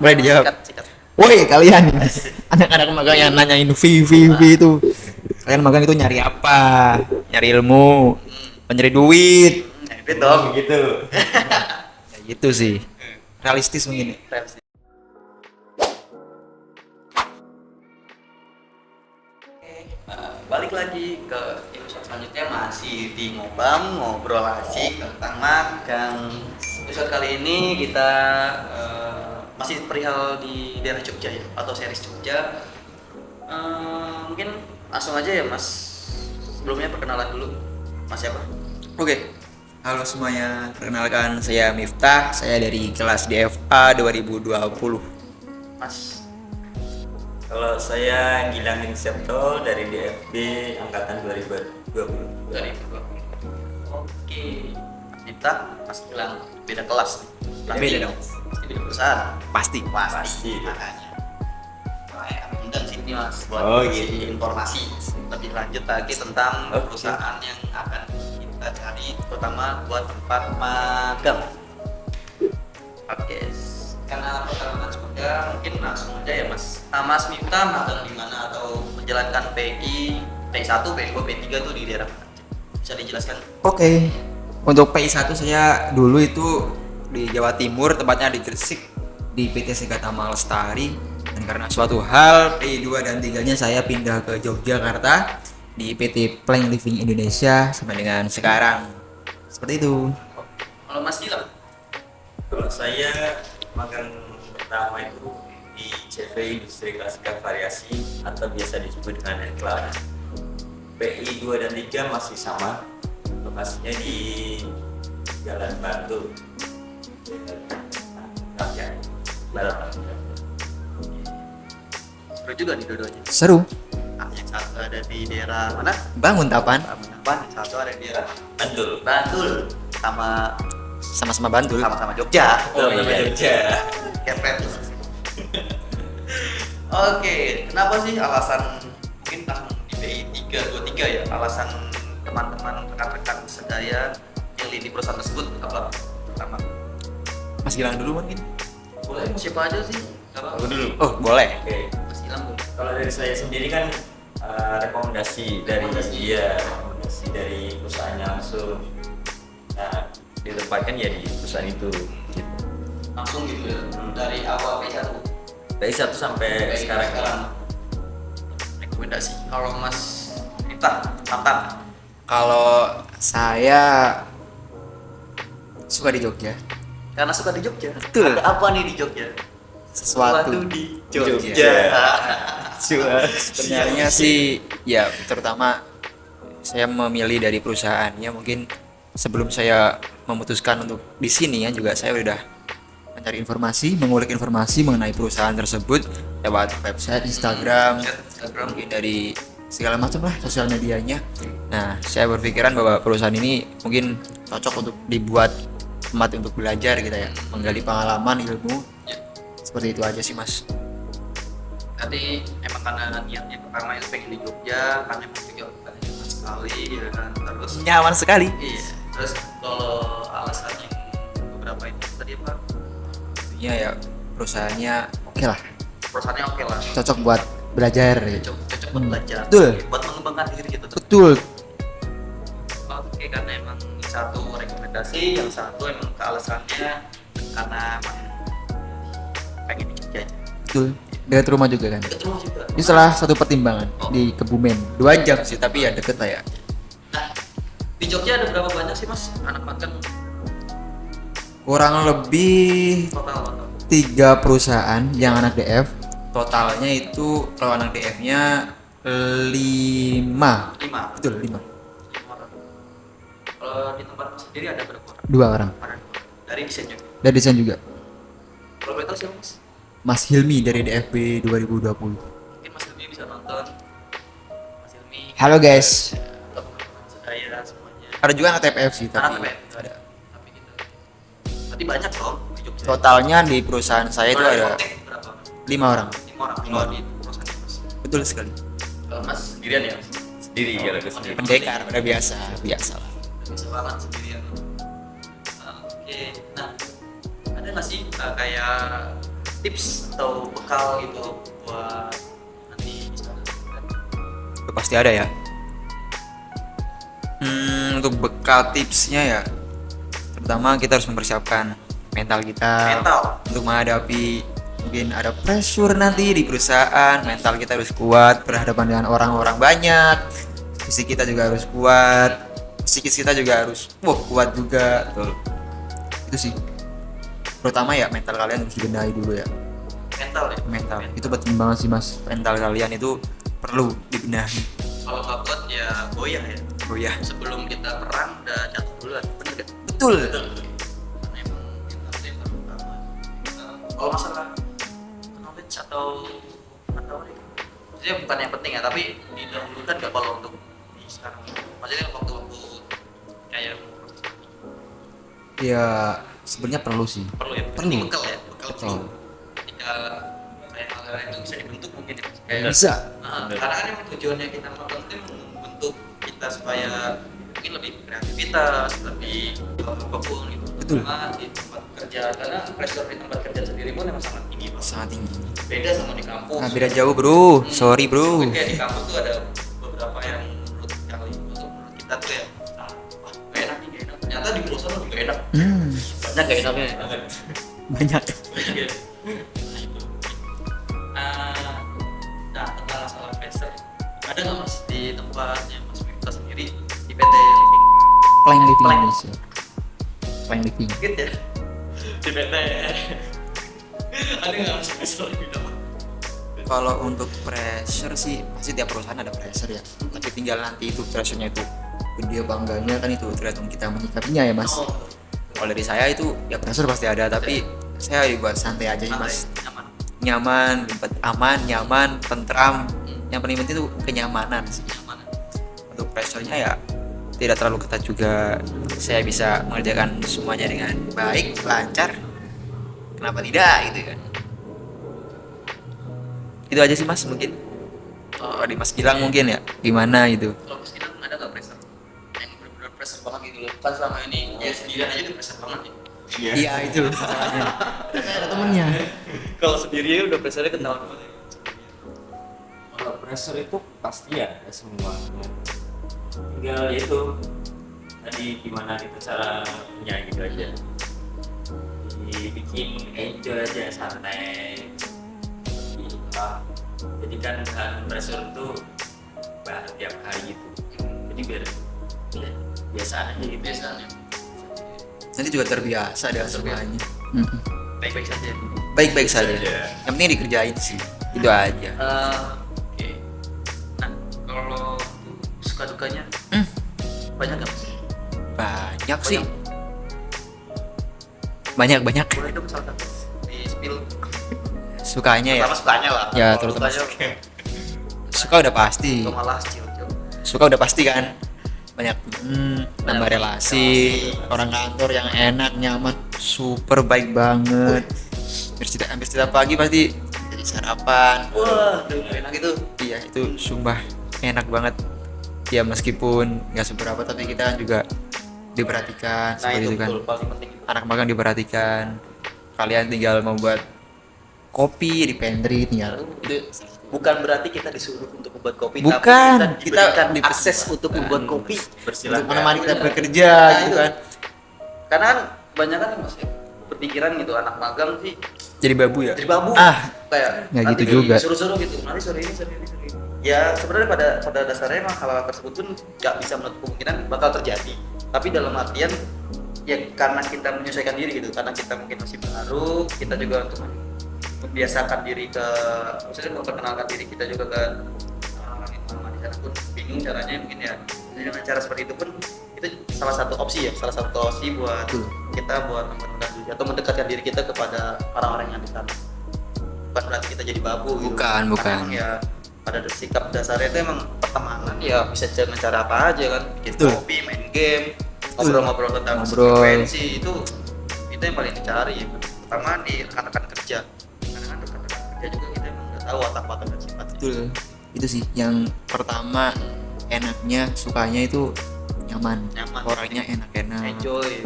Boleh dijawab. Sikat. Woi kalian anak-anak magang yang nanyain V itu, kalian magang itu nyari apa? Nyari ilmu, nyari duit, Itu dong. gitu. Ya gitu sih, realistis mungkin. Balik lagi ke episode selanjutnya masih di Ngobam, ngobrol asik tentang magang. Episode kali ini kita masih perihal di daerah Jogja ya, atau series Jogja. Mungkin langsung aja ya Mas. Sebelumnya perkenalan dulu, Mas siapa? Oke, halo semuanya, perkenalkan saya Miftah, saya dari kelas DFA 2020. Mas. Kalau saya Gilang Insepto dari DFB angkatan 2020. 2020. Oke. Kita Mas bilang beda kelas nih. Berarti Beda dong. Pasti beda perusahaan. Pasti. Pasti. Makanya. Makanya kami undang sini Mas buat Oh, kasih gitu. informasi lebih lanjut lagi tentang Oke. perusahaan yang akan kita cari, terutama buat tempat magang. Oke. Karena perkenalan sudah, mungkin langsung aja ya Mas. Mas Miftah magang di mana atau menjalankan PI, P1, P2, P3 tuh di daerah mana? Bisa dijelaskan? Oke, untuk PI 1 saya dulu itu di Jawa Timur, tepatnya di Gresik, di PT Segatama Lestari. Dan karena suatu hal, PI 2 dan 3-nya saya pindah ke Yogyakarta di PT Plank Living Indonesia sampai dengan sekarang. Seperti itu. Kalau Mas Gilang? Kalau saya magang pertama itu di CV Industri Klasika Variasi atau biasa disebut dengan Enclave. PI 2 dan 3 masih sama, lokasinya di Jalan Batu. Ya, Barat. Seru juga nih dua-duanya. Seru. Yang satu ada di daerah mana? Bangun Tapan, Balikpapan, yang satu ada di daerah Bantul. Bantul, sama sama-sama Bantul. sama Jogja. Oh, iya. Jogja. Kepret. Oke, kenapa sih alasan mungkin langsung di PI 323 ya? Alasan teman-teman rekan-rekan sedaya yang di perusahaan tersebut apa pertama? Mas Gilang dulu mungkin. Boleh siapa aja sih? Gak apa-apa. Aku dulu. Oh, boleh. Oke. Mas Ilham dulu. Kalau dari saya sendiri kan rekomendasi dari perusahaannya langsung. Nah, ditempatkan ya di perusahaan itu. Gitu. Langsung gitu ya. Dari awal P1 Dari 1 sampai sekarang. rekomendasi. Kalau Mas Miftah, mantan. Kalau saya suka di Jogja. Karena suka di Jogja. Betul. Ada apa nih di Jogja? Sesuatu di Jogja. Sebenarnya sih ya terutama saya memilih dari perusahaannya, mungkin sebelum saya memutuskan untuk di sini ya juga saya udah mencari informasi, mengulik informasi mengenai perusahaan tersebut lewat website, Instagram, mungkin dari segala macam lah sosial medianya. Nah, saya berpikiran bahwa perusahaan ini mungkin cocok untuk dibuat tempat untuk belajar gitu ya, menggali pengalaman, ilmu. Seperti itu aja sih Mas. Nanti emang karena niatnya pertama itu pengen di Jogja, karena emang juga bukan nyaman sekali ya kan. Terus Nyaman sekali. iya, terus kalau alasan yang beberapa itu tadi apa? Iya ya, perusahaannya oke lah, Perusahaannya oke lah, cocok buat belajar ya. cocok buat belajar, Betul. buat mengembangkan diri gitu. Betul. Oke, karena emang satu rekomendasi, yang satu emang ke alasannya karena emang pengen di Jogja aja. Betul. Dekat rumah juga kan. Deket rumah juga. Itu salah satu pertimbangan di Kebumen. 2 jam sih, tapi ya deket lah ya. Nah, di Jogja ada berapa banyak sih Mas anak magang Kurang lebih total? 3 perusahaan yang anak DF. Totalnya itu kalau anak DF-nya 5. 5. Betul, 5. Orang. Kalau di tempat Mas sendiri ada berapa orang? 2 orang. Ada 2. Dari desain juga. Dan desain juga. Kalau boleh tahu siapa Mas? Mas Hilmi dari DFB 2020. Mungkin Mas Hilmi bisa nonton. Mas Hilmi. Halo guys. Teman-teman saya semuanya. Ada juga anak TPF sih, Anak tapi TPF. Tapi kita. Berarti banyak dong di Jogja. totalnya di perusahaan saya itu Kalau ada kontak berapa? 5 orang. 5 orang. Kalau di perusahaan Mas. Betul sekali. Kalau Mas sendirian ya? Sendiri kalau ke sendiri. Pendekar, udah biasa lah. Bisa banget sendirian. Oke, nah ada nggak sih kayak tips atau bekal gitu buat nanti bisa Itu pasti ada ya. Untuk bekal tipsnya ya, pertama kita harus mempersiapkan mental kita mental. untuk menghadapi mungkin ada pressure nanti di perusahaan. Mental kita harus kuat berhadapan dengan orang-orang banyak. Fisik kita juga harus kuat, psikis kita juga harus kuat juga. Betul. Itu sih terutama ya, mental kalian harus dibenahi dulu ya. Mental ya. Mental itu penting banget sih mas, mental kalian itu perlu dibenahi. Kalau nggak kuat ya goyah ya. Oh ya, Sebelum kita perang udah jatuh duluan. Bener gak? betul. Karena emang mental itu yang paling utama. Kalau masalah knowledge atau itu, maksudnya bukan yang penting ya, tapi didahulukan nggak kalau untuk di sekarang? Maksudnya waktu-waktu kayak Ya sebenarnya perlu sih. perlu ya. Perlu. Ini bekal ya, bekal Betul. dulu. Ketika kayak hal-hal itu bisa dibentuk mungkin ya. Kayak Bisa. karena kan emang tujuannya kita magang itu membentuk kita supaya mungkin lebih kreativitas, lebih apapun gitu. Betul. Karena di tempat kerja, karena pressure di tempat kerja sendiri pun emang sangat tinggi banget. Sangat tinggi. Beda sama di kampus. Nah, beda jauh bro. Sorry bro. Mungkin kayak di kampus tuh ada beberapa yang menurut kita tuh ya, wah gak enak nih, gak enak. Ternyata di perusahaan juga enak. Banyak gak enaknya. Banyak. Iya. Nah itu. Nah tentang masalah pressure, ada nggak mas di tempatnya mas Miftah sendiri di PT Living? Plain living Plain. Indonesia. Plain living. Gitu ya? Di PT ada nggak mas pressure gitu? Kalau untuk pressure sih pasti tiap perusahaan ada pressure ya. Tapi tinggal nanti itu pressure-nya itu gede apa enggaknya kan itu tergantung kita menyikapinya ya mas. Oh, Kalau dari saya itu ya pressure pasti ada, tapi saya dibuat santai aja sih mas. nyaman. Nyaman, aman, nyaman, tentram. Yang paling penting itu kenyamanan sih. Nyaman. Untuk pressure-nya ya tidak terlalu ketat juga. Saya bisa mengerjakan semuanya dengan baik, lancar. Kenapa tidak gitu kan? Itu aja sih mas mungkin. Kalau di Mas Gilang mungkin ya gimana gitu. Kalau mas Gilang ada nggak pressure? Yang benar-benar pressure banget gitu loh. Kan selama ini ya sendirian aja udah pressure banget ya. Iya itu masalahnya. Saya ada temennya. Kalau sendirian udah pressure-nya ketahuan banget. Ya. Kalau pressure itu pasti ada semuanya. Tinggal itu tadi gimana kita cara punya gitu aja. Dibikin enjoy aja, santai. Jadi kan pressure itu tiap hari gitu. Jadi biar ya, biasa aja gitu. Biasanya Nanti juga terbiasa dengan semuanya. baik-baik saja. Baik-baik saja. Saja. Yang penting dikerjain sih. Itu aja. Oke. Nah, kalau suka dukanya banyak nggak mas? Banyak sih. Banyak. Boleh dong salah satu di spill. Sukanya ya. Terutama sukanya lah. Ya, Kalau terutama dukanya, Suka udah pasti. itu malah cium-cium. Suka udah pasti kan. Banyak nambah relasi, orang kantor yang enak, nyaman, super baik banget. Hampir setiap pagi pasti jadi sarapan. Wah, enak itu. Iya itu sumpah enak banget. Ya meskipun nggak seberapa tapi kita kan juga diperhatikan Nah seperti itu itu kan. betul, paling penting itu. Anak magang diperhatikan. Kalian tinggal membuat kopi di pantry tinggal. Itu Bukan berarti kita disuruh untuk membuat kopi, Bukan, tapi kita kita diberikan akses untuk membuat kopi. untuk Bersilakan. menemani kita bekerja Nah, gitu itu. kan. Karena kan banyak kan mas berpikiran gitu anak magang sih Jadi babu ya. jadi babu. Ah, Kayak nggak nanti gitu juga. Suruh-suruh gitu. Nanti sore ini. Ya sebenarnya pada dasarnya emang hal tersebut pun nggak bisa menutup kemungkinan bakal terjadi. Tapi dalam artian ya karena kita menyesuaikan diri gitu, karena kita mungkin masih baru, kita juga untuk membiasakan diri ke, maksudnya memperkenalkan diri kita juga ke orang yang lama di sana pun bingung caranya mungkin ya. Jadi dengan cara seperti itu pun itu salah satu opsi buat Betul. kita buat mempermudah diri atau mendekatkan diri kita kepada orang-orang yang di sana. Bukan berarti kita jadi babu gitu. Bukan. Karena emang ya pada sikap dasarnya itu emang pertemanan ya bisa dengan cara apa aja kan, bikin Betul. kopi, main game, ngobrol-ngobrol tentang Ngobrol. frekuensi itu yang paling dicari ya. Pertama di rekan-rekan kerja, karena kan rekan-rekan kerja juga kita emang nggak tahu watak-watak dan sifatnya. betul. Itu sih yang pertama, enaknya sukanya itu nyaman. Orangnya enak-enak. Enjoy,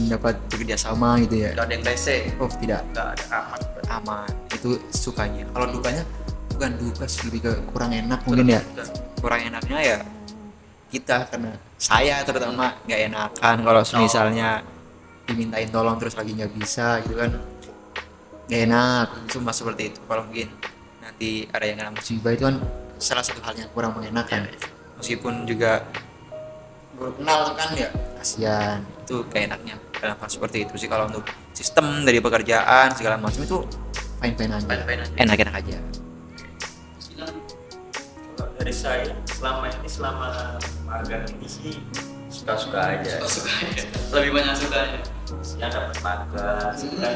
Dapat bekerja sama gitu ya. nggak ada yang rese, Oh tidak. nggak ada aman. aman. Itu sukanya. Kalau dukanya bukan duka sih, lebih ke kurang enak mungkin ya. Kurang enaknya ya kita, karena saya terutama nggak enakan kalau misalnya dimintain tolong terus lagi nggak bisa gitu kan, nggak enak. Cuma seperti itu. Kalau mungkin nanti ada yang kena musibah itu kan salah satu hal yang kurang mengenakan. Meskipun juga baru kenal tuh kan ya, kasihan. Itu kayak enaknya dalam hal seperti itu sih. Kalau untuk sistem dari pekerjaan segala macam itu fine aja, Fine-fine aja. enak aja. Kalau dari saya selama magang ini sih suka-suka aja. Suka ya. Lebih banyak sukanya. Yang dapat makan, kan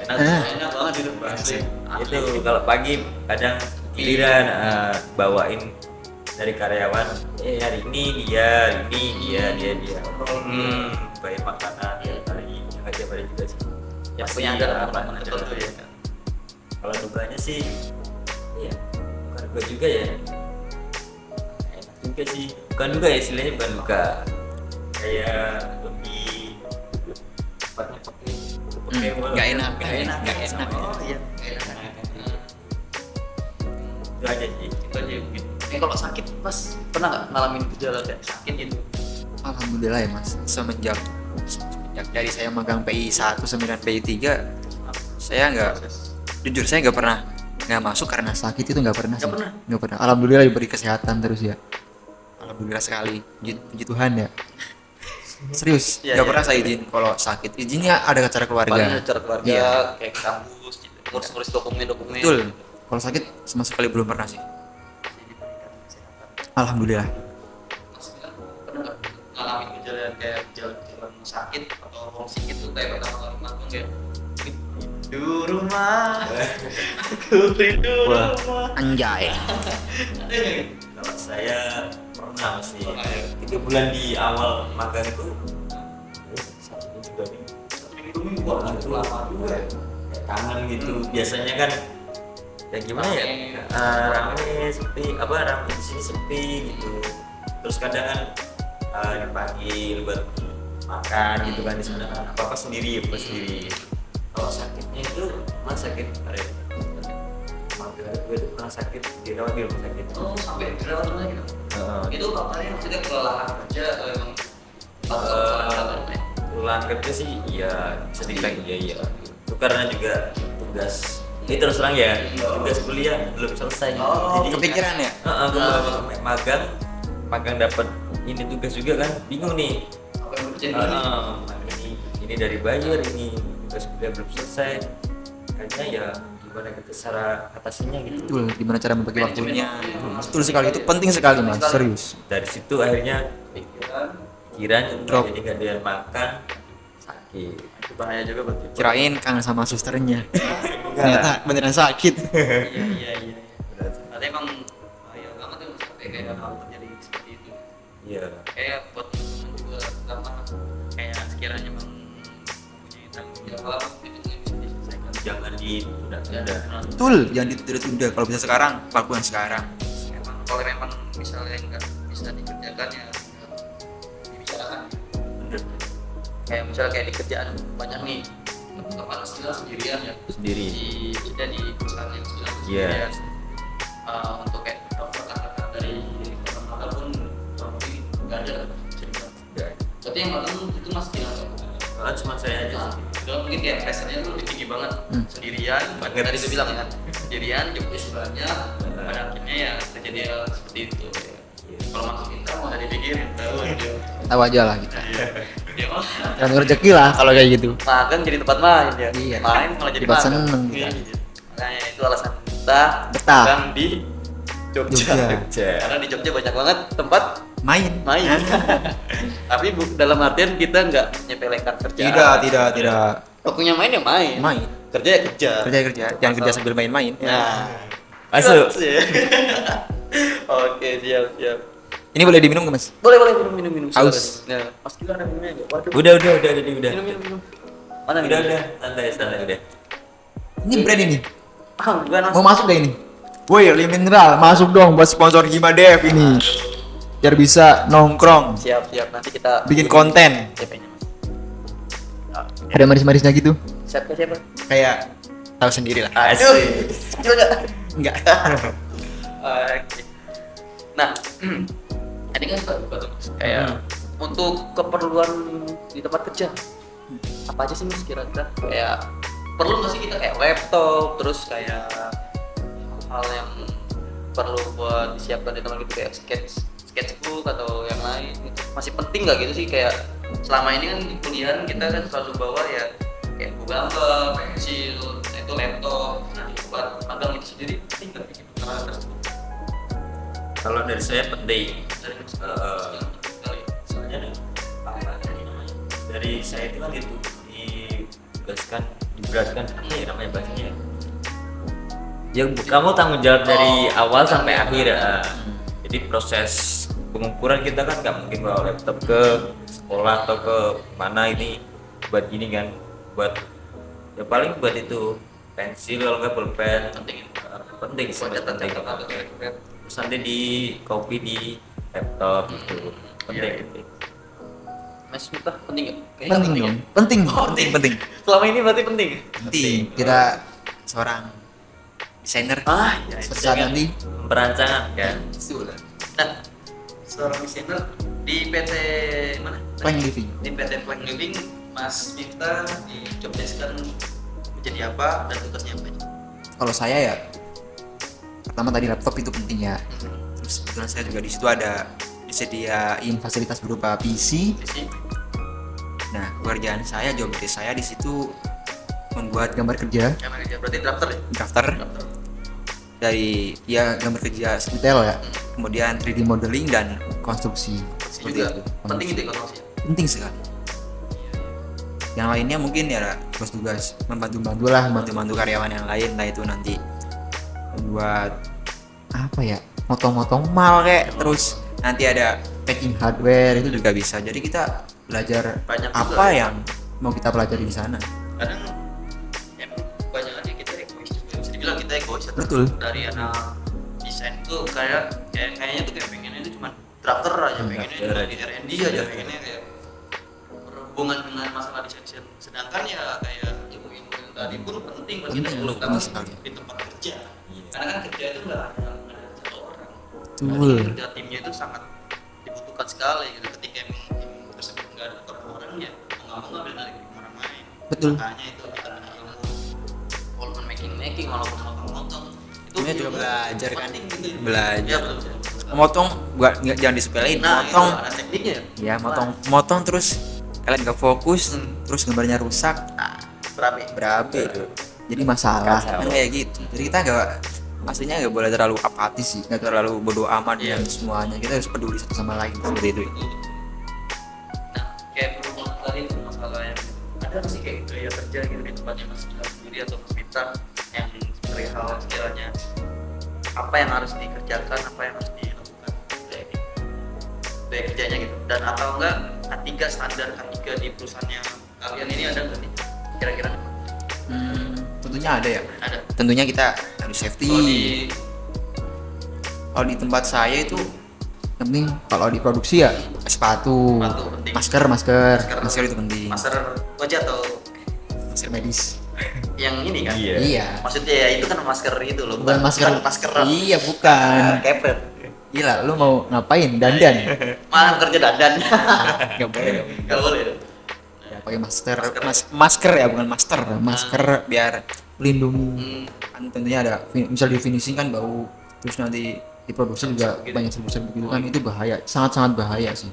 enak. Enak banget itu asli. Itu kalau pagi kadang giliran bawain dari karyawan, hari ini dia bayar makanan ya, hari ini nggak tiap hari juga sih. Yang Pasti punya ada apa, teman tertentu ya. kalau dukanya sih iya bukan duka juga ya, enak juga sih, bukan duka ya, istilahnya bukan duka, kayak lebih tepatnya pakai nggak enak. Oh iya, nggak enak. itu aja sih. Itu aja mungkin. Kalau sakit Mas pernah nggak ngalamin gejala kayak sakit gitu? Alhamdulillah ya Mas, semenjak dari saya magang PI 1 sampai PI 3, saya jujur saya nggak pernah masuk karena sakit. Itu nggak pernah. Nggak pernah. Alhamdulillah diberi kesehatan terus ya. Alhamdulillah sekali, puji Tuhan ya. Serius, Iya, nggak iya. pernah saya izin kalau sakit. Izinnya ada acara Paling keluarga. acara keluarga Iya. kayak kampus gitu. Ngurus dokumen. Betul. Kalau sakit sama sekali belum pernah sih. Alhamdulillah. Mas pernah nggak ngalamin gejala kayak gejala sakit atau homesick itu kayak pertama kali magang kayak di rumah, aku rindu rumah. Anjay. Ada nggak gitu? Kalau saya pernah sih Pernah ya? 3 bulan di awal magang itu sakitnya juga nih. Minggu Wah, itu lama juga ya. Kayak kangen gitu. Biasanya kan ya gimana ya? Rame sepi, rame di sini sepi gitu. Terus kadang kan dipanggil buat makan gitu kan di sana kan. Apa sendiri. Kalau sakitnya itu mah sakit magang gue itu pernah sakit dirawat di rumah sakit. Oh, sampai dirawat rumah gitu. Itu faktornya maksudnya kelelahan kerja atau emang Ulang kerja sih iya bisa dibilang iya itu karena juga tugas ini terus terang ya, tugas kuliah belum selesai. Oh, jadi kepikiran ya? magang dapat ini tugas juga kan, bingung nih. apa yang berjalan Ini dari bayar, ini tugas kuliah belum selesai, kayaknya ya gimana kita cara atasinya gitu. Betul, gimana cara membagi waktunya. Betul sekali, itu penting sekali Mas, serius. Dari situ akhirnya pikiran Drop. jadi nggak doyan makan, sakit. itu bahaya juga berarti. Kirain kangen sama susternya. Ternyata beneran sakit. Iya. Berarti emang bahaya banget tuh sampai kayak hal terjadi seperti itu. Iya. Kayak buat teman juga karena kayak sekiranya emang punya tanggung jawab itu nggak bisa diselesaikan. Jangan ditunda-tunda. Betul, jangan ditunda-tunda. Kalau bisa sekarang, lakukan sekarang. Emang kalau memang misalnya nggak bisa dikerjakan ya dibicarakan. Kayak misalnya kayak di kerjaan banyak nih teman-teman sekitar sendirian ya Sendiri. sudah di perusahaan yang sudah Iya. sendirian. Untuk kayak rekan-rekan dari teman-teman pun mungkin nggak ada cerita. Berarti yang magang itu mas bilang Kalau cuma saya aja sih. kalau mungkin kayak pressure-nya tuh lebih tinggi banget sendirian. Banget. Tadi itu bilang kan sendirian, jobnya banyak. Pada akhirnya ya terjadi hal seperti itu. Kalau masuk kita mau ada dipikirin tahu aja. Tahu aja lah kita. Dia mah Jangan rezeki lah kalau kayak gitu. makan jadi tempat main ya. Iya. Main malah jadi Tempat makan. seneng kita. Iya. Makanya itu alasan kita Betah. magang di Jogja. Jogja. Karena di Jogja banyak banget tempat Main. main. Tapi dalam artian kita nggak menyepelekan kerjaan. Tidak. Waktunya main ya main. Main. Kerja ya kerja. Kerja. Jangan kerja sambil main-main. Nah. Masuk. Jelas ya. Oke, siap. Ini boleh diminum nggak Mas? Boleh minum. Haus. Nah, Mas Gila ada minumnya enggak? Waduh. Udah. Minum. Mana Udah, minumnya? santai udah. Ini brand ini. Ah, bukan Mas. Mau masuk gak ini? Woi, Li Mineral, masuk dong buat sponsor Gima Dev ini. Biar bisa nongkrong, Siap. Nanti kita bikin konten. CP-nya Mas. Ada manis-manisnya gitu. Siap ke siapa? Kayak tahu sendiri lah. Asik. Juga Enggak. Oke. Nah, ini kan baru kayak untuk keperluan di tempat kerja apa aja sih Mas kira-kira kayak perlu nggak sih kita kayak laptop terus kayak hal yang perlu buat disiapkan di tempat gitu kayak sketchbook atau yang lain gitu. Masih penting nggak gitu sih kayak selama ini kan di kuliah kita kan selalu bawa ya kayak buku gambar, pensil, itu laptop. Nah buat magang itu sendiri penting nggak bikin hal tersebut? Kalau dari saya penting. Dari Soalnya dari saya itu kan gitu ditugaskan, diberatkan apa ya namanya bahasanya ya? Ya kamu tanggung jawab dari awal sampai akhir ya. Jadi proses pengukuran kita kan nggak mungkin bawa laptop ke sekolah atau ke mana ini buat gini kan, buat ya paling buat itu pensil kalau nggak pulpen penting sih penting. Terus nanti di copy di laptop itu penting gitu. Mas Miftah penting nggak? Kayaknya Penting penting dong. ya? Penting. Oh, Penting. Selama ini berarti penting. Penting. Kita seorang desainer. Ya, Suatu saat nanti Perancangan kan. sudah. Nah, seorang desainer di PT mana? Plank Living. Di PT Plank Living, Mas Miftah di job desk kan menjadi apa dan tugasnya apa? Kalau saya ya pertama tadi laptop itu penting ya. Terus kebetulan saya juga di situ ada disediain fasilitas berupa PC. Sih, Nah, pekerjaan saya, job desk saya di situ membuat gambar kerja, karena kerja berarti drafter ya? drafter Drafter. dari ya gambar kerja detail ya. Kemudian 3D modeling dan konstruksi. Seperti Juga itu. penting itu ekonomi. Penting sekali. Yang lainnya mungkin ya tugas-tugas membantu-bantu lah, membantu karyawan yang lain lah itu nanti membuat apa ya, motong-motong mal kayak, terus nanti ada packing hardware itu juga bisa. Jadi kita belajar Banyak juga apa ya. yang mau kita pelajari di sana. Kadang emang banyak aja kita egois juga. Bisa dibilang kita egois ya. Betul. Dari anak desain tuh kayaknya tuh kayak pengennya itu cuma drafter aja, pengennya cuma di R&D aja, pengennya kayak berhubungan dengan masalah desain. Sedangkan ya kayak ilmu tadi pun penting bagi kita Penting, terutama penting sekali. di tempat kerja. Karena kan kerja itu nggak hanya satu orang. Betul. Berarti kerja timnya itu sangat dibutuhkan sekali gitu. Ketika emang tim tersebut nggak ada satu orang ya mau nggak mau ngambil dari orang lain. Betul. Makanya itu kita ilmu walaupun making walaupun motong-motong itu Sebenarnya juga ilmu belajar kan, penting gitu. belajar. Ya betul. Motong jangan disepelein. Nah, Motong itu ada tekniknya. ya, motong terus kalian nggak fokus, terus gambarnya rusak, Nah, berapi. jadi masalah Kacau. kan kayak gitu. Jadi kita nggak, maksudnya nggak boleh terlalu apatis sih, nggak terlalu bodoh amat Iya. dengan semuanya. Kita harus peduli satu sama lain seperti itu. Nah, kayak berhubungan tadi itu masalah yang ada nggak sih kayak gaya kerja gitu di tempatnya Mas Miftah sendiri atau Mas Miftah yang perihal sekiranya apa yang harus dikerjakan, apa yang harus dilakukan kayak gitu. Gaya kerjanya gitu. Dan atau enggak K3 standar K3 di perusahaannya kalian ini ada nggak sih kira-kira? Tentunya ada ya. Ada. Tentunya kita harus safety. Kalau di tempat saya itu yang penting, kalau di produksi ya sepatu, Sepatu penting. masker itu penting. Masker wajah atau Masker medis. yang ini kan? Iya. Iya. Maksudnya ya itu kan masker itu loh, Bukan masker. masker. Iya, bukan. Kepret. Gila, lu mau ngapain? Dandan. Malah kerja dandan. Nggak boleh. Gak boleh. Ya, pakai masker. Masker. Masker ya, bukan master. Masker biar melindungi. Hmm. Kan tentunya ada misal di finishing kan bau, terus nanti diproduksi juga Gitu. banyak serbuk-serbuk gitu kan, itu bahaya, sangat-sangat bahaya sih.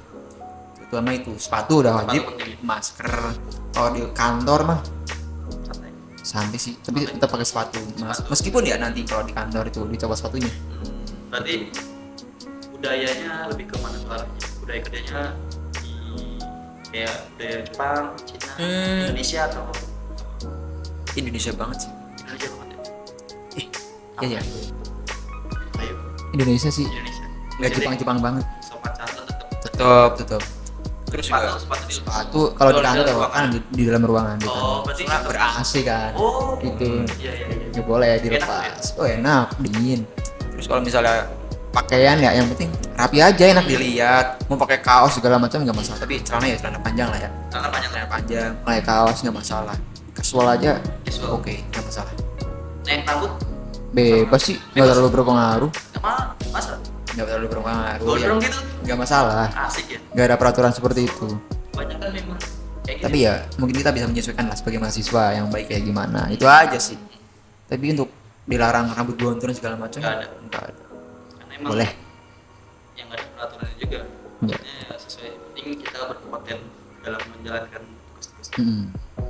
Terutama itu sepatu udah wajib, penting. masker. Kalau di kantor mah Santai. santai sih, tapi tetap pakai sepatu. Meskipun ya nanti kalau di kantor itu dicoba sepatunya. Berarti budayanya lebih ke mana tuh arahnya? Budaya kerjanya di kayak budaya Jepang, Cina, Indonesia atau Indonesia banget sih. Indonesia banget ya? Iya ya, Ayo, Indonesia sih. Indonesia. Nggak Jadi, Jepang banget. sopan santun tetap. Tetap. Terus Sepatu, juga sepatu di sepatu kalau di kantor dalam kan di dalam ruangan di Oh, kantor. berarti Soalnya ber AC kan. Oh, Gitu. Iya. Nggak boleh Enak, dilepas. Oh enak, dingin. Terus kalau misalnya pakaian ya yang penting rapi aja, enak dilihat. Mau pakai kaos segala macam nggak masalah. Tapi celana ya celana panjang lah ya. Karena banyak Celana panjang, pakai kaos nggak masalah. Casual aja, Casual. oke, nggak masalah. naik rambut Bebas sih, nggak terlalu berpengaruh. sama masa Nggak terlalu berpengaruh. gondrong Ya. gitu Nggak masalah. asik ya. Nggak ada peraturan seperti itu. Banyak kan memang kayak gitu. Tapi ya mungkin kita bisa menyesuaikan lah sebagai mahasiswa yang baik kayak gimana. Itu aja sih. Tapi untuk dilarang rambut gondrong segala macam Nggak ada. nggak ada. Karena emang Boleh. yang ada peraturannya juga. Maksudnya sesuai penting kita berkompeten dalam menjalankan tugas-tugas Mm-mm.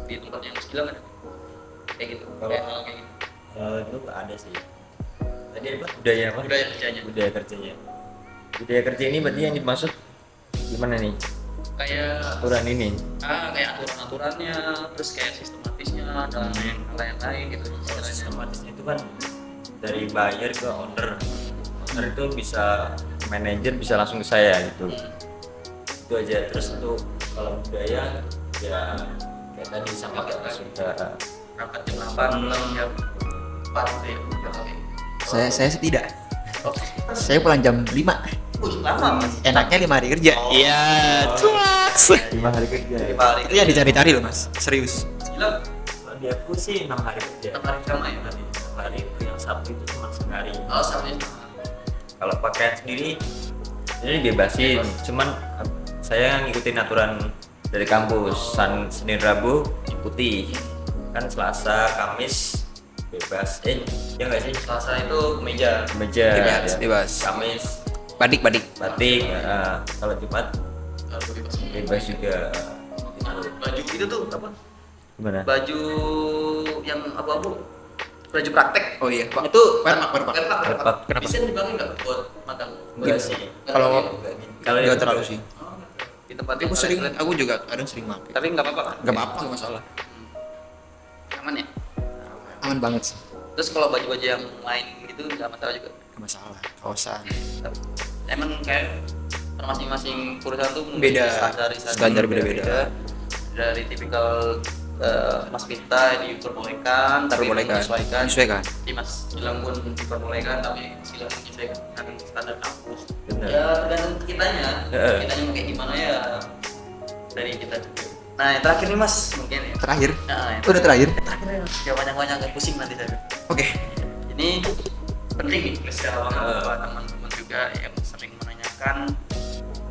di tempat yang gila kan kayak gitu. Kalau- Kayak hal kayak gitu. Itu ada sih. Tadi apa? Budaya apa? Budaya kerjanya. Budaya kerjanya. Budaya kerja ini berarti yang dimaksud gimana nih? Kayak Aturan ini. kayak aturan-aturannya, terus kayak sistematisnya dan yang lain-lain gitu. Kalau Istilahnya. sistematisnya itu kan dari buyer ke owner. Owner itu bisa manajer bisa langsung ke saya gitu. Itu aja. Terus untuk kalau budaya ya kayak tadi sama kita sudah Berangkat jam 8, pulang jam 4 gitu ya. Oke. Saya sih tidak. Oh, Saya pulang jam 5. lama mas. Enaknya 5 hari kerja. Oh. Iya, cuaks. 5 hari kerja. 5 hari. Itu yang dicari-cari loh, Mas. Serius. Gila, Kalau di aku sih 6 hari kerja. 6 hari sama ya berarti. 6 hari itu yang Sabtu itu cuma sehari. Oh, sama ya. Kalau pakaian sendiri ini bebasin, cuman saya ngikutin aturan dari kampus. Senin Rabu ikuti, kan Selasa Kamis bebas. Ya nggak sih? Selasa itu kemeja. Kemeja, Bebas, ya. bebas. Kamis Badik. batik. Kalau Jumat Bebas. bebas juga. Baju itu tuh apa? Gimana? Baju yang abu-abu. Baju praktek. Oh iya, Pak. Itu Permak. Permak. Kenapa? Bisa dipakai nggak buat magang? Enggak sih. Kalau Kalau nggak itu terlalu sih. Oh, di tempat Tapi yang aku juga kadang sering pakai. tapi nggak apa-apa kan? Nggak apa-apa, nggak masalah. Aman ya. Aman banget sih. Terus kalau baju-baju yang lain gitu nggak masalah juga. Nggak masalah. Kaosan. Emang kayak per masing-masing perusahaan tuh Beda. standarisasi Standar beda-beda. Dari tipikal Mas Minta diperbolehkan tapi Diperbolehkan. menyesuaikan. Menyesuaikan. Di Mas Gilang pun diperbolehkan tapi Gilang menyesuaikan dengan standar kampus. Benar. Ya tergantung kitanya. Heeh. Kitanya mau kayak gimana ya dari kita juga. Nah yang terakhir nih Mas mungkin ya. Terakhir. Nah, yang Udah terakhir. terakhir ya Mas. Jangan banyak-banyak agak pusing nanti saya. Oke. Ini penting nih secara banget buat teman-teman juga yang sering menanyakan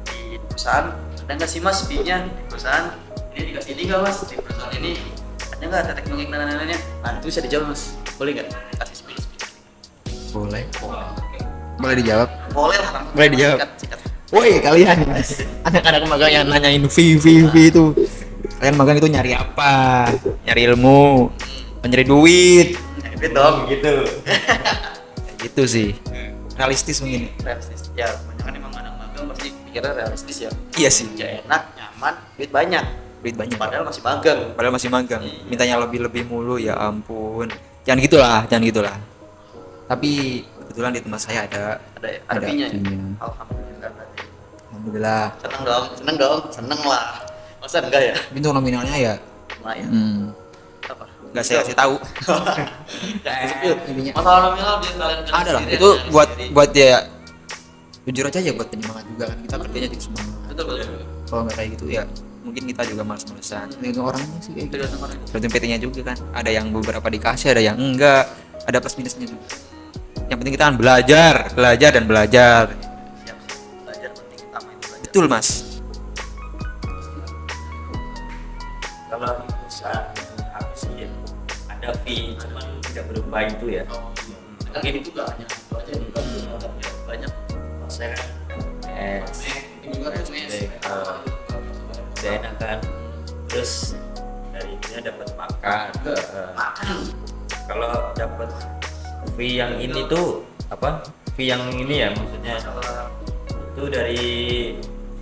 di perusahaan ada nggak sih Mas fee-nya di perusahaan ini dikasih ini nggak Mas di perusahaan ini ada nggak teknik dan lain-lainnya. Nah itu bisa dijawab Mas, boleh nggak kasih speed. Boleh. Boleh dijawab. Boleh lah. Boleh dijawab. Sikat. Woi kalian, anak-anak magang yang nanyain fee itu. Kalian magang itu nyari apa? Nyari ilmu, mencari duit. Itu dong. gitu. Kayak gitu sih. Realistis mungkin. Realistis. Ya kebanyakan emang anak magang pasti pikirnya realistis ya. Iya sih. Ya enak, nyaman, duit banyak. Duit banyak. Padahal masih magang. Padahal masih magang. Mintanya lebih-lebih mulu, ya ampun. Jangan gitulah. Tapi kebetulan di tempat saya ada Ada ya? Ada fee-nya ya? fee-nya. Alhamdulillah. berarti. Alhamdulillah. Seneng lah. Masa enggak ya? Tapi untuk nominalnya ya Lumayan. Apa? nggak saya kasih tahu. Intinya Masalah nominal biar kalian kerja ada lah. sendiri Itu aja buat sendiri. buat ya jujur aja ya buat penyemangat juga kan. Kita kerjanya jadi semangat. betul. Kalau nggak kayak gitu ya mungkin kita juga malas-malesan. Tergantung orangnya sih kayak gitu. Tergantung orang. Tergantung PT-nya juga kan. Ada yang beberapa dikasih, ada yang enggak. Ada plus minusnya juga. Yang penting kita kan belajar dan belajar. Siap. Belajar penting utama itu belajar. Betul mas. Kalau di perusahaan aku sih ya, ada fee, cuman tidak berupa itu ya. Kan ini juga hanya itu aja bukan banyak. Saya kan Ini juga kan mes. udah enak kan. Terus dari ini dapat makan. Makan. Kalau dapat fee yang ini tuh apa? Fee yang ini ya maksudnya itu dari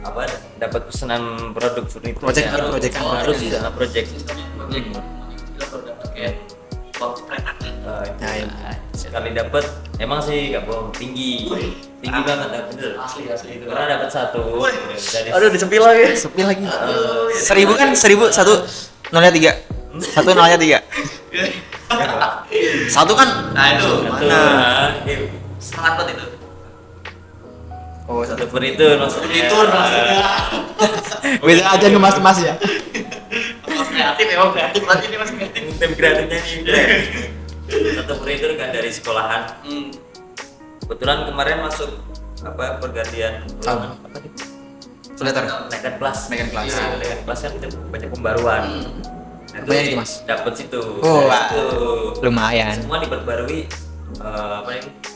apa? Dapat pesanan produk furnitur. Proyekan. Harus bisa project. Sistemnya project. Kita baru dapat kayak uang spread. Nah, ya. Sekali dapat emang sih gak bohong tinggi banget dah, bener Asli itu. pernah dapat satu dari Aduh disepil lagi. Sepi lagi. 1000 kan 1000 satu nolnya 3. Satu nolnya 3. Satu kan Nah itu mana? semangat banget itu. Oh, satu furnitur maksudnya. Furnitur maksudnya. Beda aja nih mas ya. Mas kreatif emang kreatif banget ini mas kreatif. Tim kreatifnya nih satu furnitur kan dari sekolahan. Kebetulan kemarin masuk pergantian Tahun. apa nih? Furnitur. Naikkan kelas. Naikkan kelas. Iya, naikkan kelas kan kita banyak pembaruan. Nah, Banyak itu, Mas? Dapat situ. Oh, Dari wah. situ. Lumayan. Semua diperbarui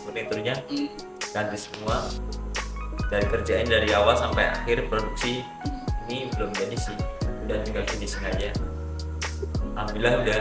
furniturnya ganti semua, dari kerjain dari awal sampai akhir produksi. Ini belum jadi sih, udah tinggal finishing aja. Alhamdulillah udah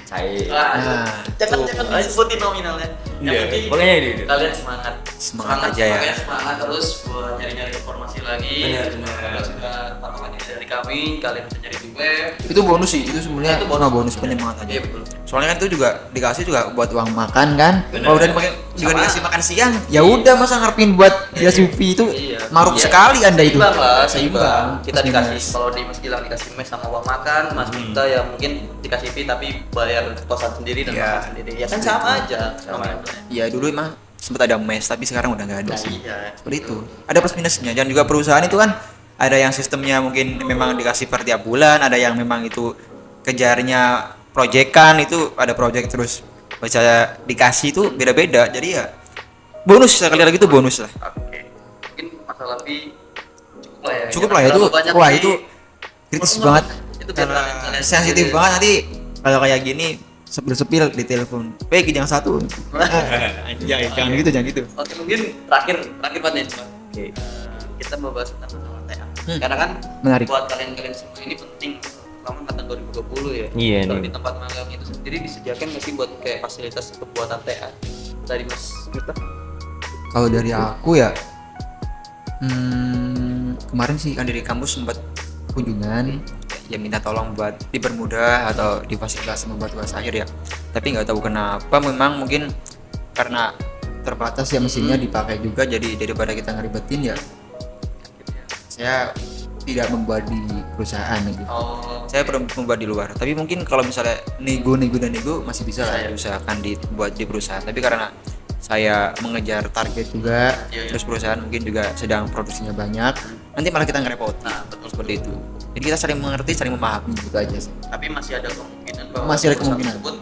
cair. Nah, jangan tuh. disebutin nominalnya. Yang Iya, penting makanya ini. kalian semangat. Semangat aja ya. Makanya semangat terus buat nyari-nyari informasi lagi. Benar. Kalau sudah patokannya dari kami, kalian bisa nyari di web. Itu bonus sih, itu sebenarnya Itu cuma bonus penyemangat aja. Iya betul. Soalnya kan itu juga dikasih juga buat uang makan kan. Bener. Kalau udah dipakai juga Sama. dikasih makan siang, ya udah masa ngarepin buat dia supi itu Iya. maruk Iya. sekali Anda itu. Seimbang lah, seimbang. Kita Mas dikasih, Dimas. kalau di Mas Gilang dikasih mes sama uang makan, Mas Minta ya mungkin dikasih fee tapi bayar kosan sendiri dan Iya. makan sendiri. Ya kan sama aja. Sama. Ya dulu emang sempat ada mes tapi sekarang udah nggak ada Nah, sih. iya. Seperti itu. Ada plus minusnya. Dan juga perusahaan itu kan ada yang sistemnya mungkin memang dikasih per tiap bulan, ada yang memang itu kejarnya proyekan, itu ada proyek terus baca dikasih itu beda-beda. Jadi ya bonus, sekali lagi itu bonus lah. Oke. Mungkin masalah fee cukup lah ya. Cukup lah ya, itu. Terlalu banyak Wah, fee. itu kritis Perlu banget. Itu biar Karena kalian sensitif sendiri. banget nanti kalau kayak gini sepil-sepil di telepon. Yang satu. Jangan gitu, jangan gitu. Oke, mungkin terakhir Pak nih. Oke. Kita mau bahas tentang masalah TA. Hmm. Karena kan Menarik. buat kalian semua ini penting, terutama angkatan 2020 ya. Iya, Kalau nih. di tempat magang itu sendiri disediakan nggak sih buat kayak fasilitas pembuatan TA dari Mas Mirta? Kalau dari aku ya, kemarin sih kan dari kampus sempat kunjungan, ya minta tolong buat dipermudah atau difasilitasi membuat tugas akhir ya. Tapi nggak tahu kenapa, memang mungkin karena terbatas ya mesinnya dipakai juga, jadi daripada kita ngeribetin ya, saya tidak membuat di perusahaan gitu. Oh, Saya perlu membuat di luar. Tapi mungkin kalau misalnya nego masih bisa lah Iya. diusahakan dibuat di perusahaan. Tapi karena saya mengejar target juga, Iya, iya. terus perusahaan mungkin juga sedang produksinya banyak, nanti malah kita ngerepotin. Nah, betul Seperti itu. Jadi kita saling mengerti, saling memahami gitu aja sih. tapi masih ada kemungkinan bahwa Masih ada perusahaan kemungkinan. tersebut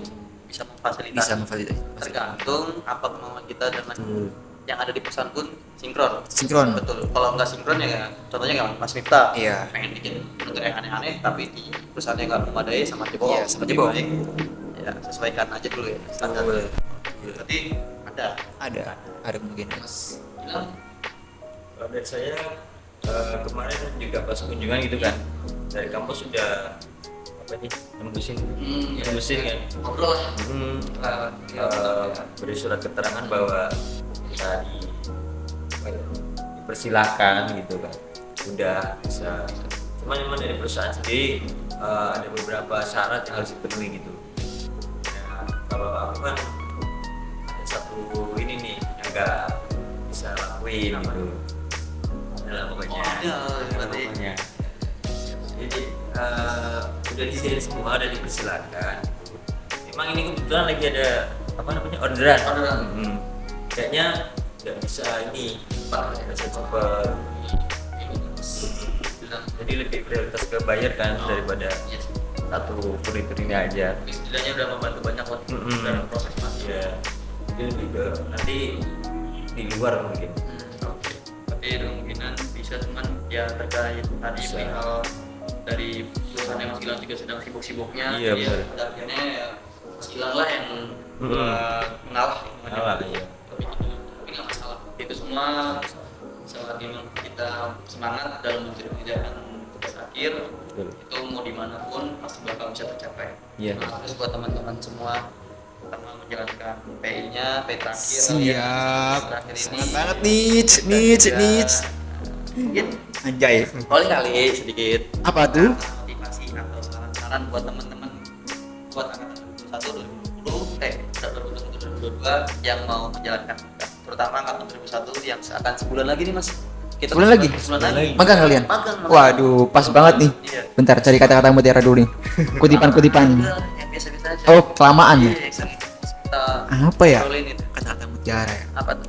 bisa memfasilitasi. Bisa memfasilitasi. Tergantung apa kemauan kita dengan yang ada di perusahaan pun sinkron. Sinkron. Betul. Kalau nggak sinkron ya contohnya kayak Mas Miftah. Iya. Pengen bikin bentuk yang aneh-aneh tapi di perusahaannya nggak memadai sama aja bohong. Iya, sama aja Lebih bohong. baik, ya sesuaikan aja dulu ya standar. Berarti ada. Ada kemungkinan. Mas bilang Kalau dari saya kemarin juga pas kunjungan gitu kan, dari kampus sudah apa nih nembusin kan. ngobrol lah. Beri surat keterangan bahwa kita dipersilahkan gitu kan, udah bisa. Cuman dari perusahaan sendiri ada beberapa syarat yang harus dipenuhi gitu. Nah, kalau aku kan ada satu ini nih yang nggak bisa lakuin gitu. Adalah pokoknya. Berarti Pokoknya. Jadi udah disediain semua, udah dipersilakan. Emang ini kebetulan lagi ada apa namanya orderan. Kayaknya nggak bisa ini, nggak bisa cepet. Jadi lebih prioritas ke bayar kan daripada satu furnitur ini aja. istilahnya udah membantu banyak buat Mm-mm. dalam proses masih. Ya, jadi lebih ke nanti di luar mungkin. Oke. Tapi kemungkinan bisa cuman ya terkait tadi Bisa. perihal dari perusahaan yang Mas Gilang juga sedang sibuk-sibuknya. Iya, jadi benar. pada akhirnya ya Mas Gilang lah yang mengalah. Mengalah, iya. Tapi nggak masalah. Itu semua selagi kita semangat dalam mengerjakan tugas akhir, Betul. itu mau dimanapun pasti bakal bisa tercapai. Iya. Nah, terus buat teman-teman semua pertama menjalankan PI-nya, PI terakhir. Siap. Terakhir ini. Semangat banget niche. Mungkin Anjay. paling kali sedikit Apa tuh? motivasi atau saran-saran buat teman-teman buat angkatan 2021 yang mau menjalankan tugas. Terutama angkatan 2001 yang akan sebulan lagi nih Mas. Kita Sebulan lagi? Sebulan lagi. Magang kalian? Magang. Waduh, pas banget nih. Iya. Bentar, cari kata-kata mutiara dulu nih. Kutipan-kutipan. Udah, yang biasa-biasa aja. Oh, kelamaan ya? Iya, kita Apa ya? rolling itu. Kata-kata mutiara ya. Apa tuh?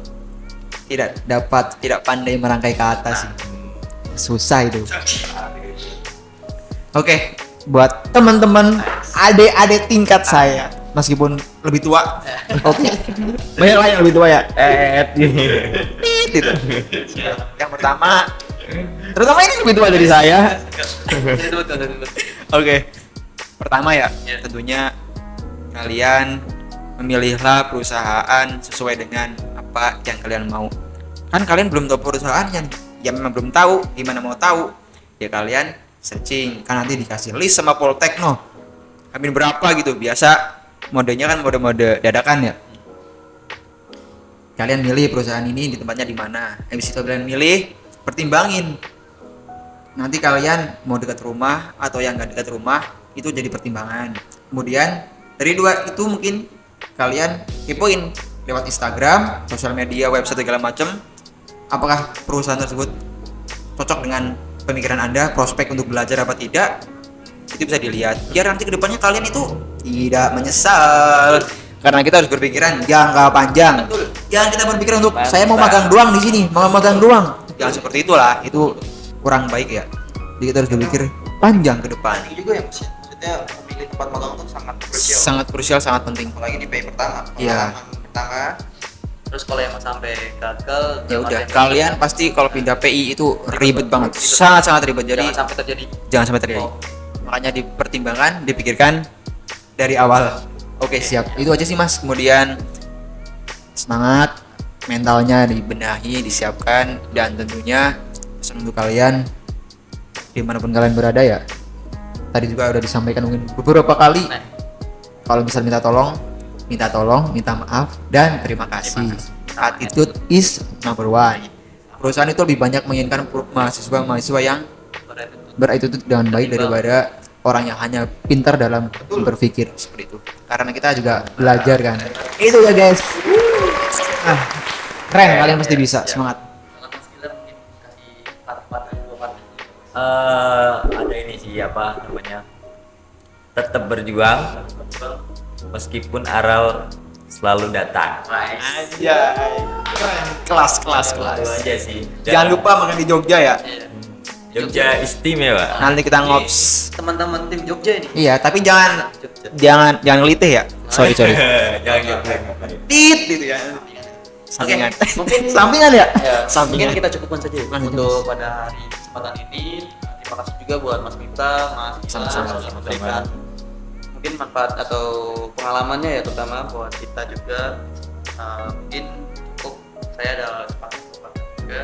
Tidak pandai merangkai kata sih. Susah itu. Oke, buat teman-teman adik-adik tingkat saya, meskipun lebih tua. Oke. Banyak lah yang lebih tua ya. Gitu. Yang pertama, terutama ini lebih tua dari saya. Oke. Pertama ya, tentunya kalian memilihlah perusahaan sesuai dengan apa yang kalian mau. Kan kalian belum tahu perusahaannya, ya memang belum tahu, gimana mau tahu? Ya kalian searching, kan nanti dikasih list sama Poltekno. Amin berapa gitu, biasa modenya kan mode-mode dadakan ya. Kalian milih perusahaan ini di tempatnya di mana. Habis itu kalian milih, pertimbangin. Nanti kalian mau dekat rumah atau yang nggak dekat rumah itu jadi pertimbangan. Kemudian dari dua itu mungkin kalian kepoin lewat Instagram, sosial media, website segala macam. Apakah perusahaan tersebut cocok dengan pemikiran Anda, prospek untuk belajar apa tidak? Itu bisa dilihat. Biar nanti kedepannya kalian itu tidak menyesal. Karena kita harus berpikiran jangka panjang. Jangan kita berpikiran untuk saya mau magang doang di sini, mau magang doang. Jangan seperti itulah. Itu kurang baik ya. Jadi kita harus berpikir panjang ke depan. Ini juga ya Mas ya. Maksudnya memilih tempat magang itu sangat krusial. Sangat krusial, sangat penting. Apalagi di PI pertama. Iya. Pengalaman pertama. Terus kalau emang sampai gagal, Ya udah, kalian pasti kalau pindah PI itu ribet banget. Sangat-sangat ribet. Jadi jangan sampai terjadi. jangan sampai terjadi. Makanya dipertimbangkan, dipikirkan dari awal. Oke, siap. Itu aja sih Mas. Kemudian semangat, mentalnya dibenahi, disiapkan, dan tentunya pesan untuk kalian dimanapun kalian berada ya. Tadi juga udah disampaikan mungkin beberapa kali. Kalau misal minta tolong, minta maaf, dan terima kasih. Attitude is number one. Perusahaan itu lebih banyak menginginkan mahasiswa yang berattitude dengan baik daripada orang yang hanya pintar dalam berpikir seperti itu. Karena kita juga belajar kan. Itu ya guys. Keren, kalian pasti bisa. Semangat. Ada ini sih apa namanya, tetap berjuang meskipun aral selalu datang. Aja. Kelas. Itu aja sih. Jangan lupa makan di Jogja ya. Jogja istimewa. Nanti kita ngops. Teman-teman tim Jogja ini. Iya, tapi jangan ngelitih ya. Sorry. Jangan. Tit gitu ya. Sampingan. Mungkin Sampingan ya? Sampingan kita cukupkan saja ya Lanjut, untuk pada hari kesempatan ini. Terima kasih juga buat Mas Mita, Mas Iman, Sama-sama. sudah memberikan mungkin manfaat atau pengalamannya ya, terutama buat kita juga. Mungkin cukup saya ada sepakat juga.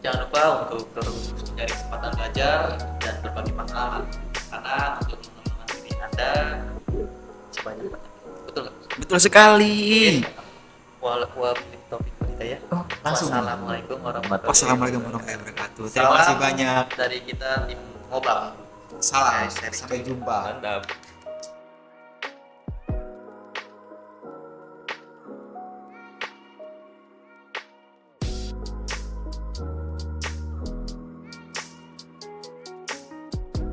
Jangan lupa untuk terus mencari kesempatan belajar dan berbagi pengalaman, karena untuk mengembangkan diri Anda sebanyak-banyaknya. Betul nggak? Betul sekali. Wabillahi taufiq wal hidayah. Oh, langsung. Wassalamualaikum warahmatullahi Wassalamualaikum warahmatullahi wabarakatuh. Terima kasih banyak. dari kita tim Ngobam. Salam. Sampai jumpa. Mantap.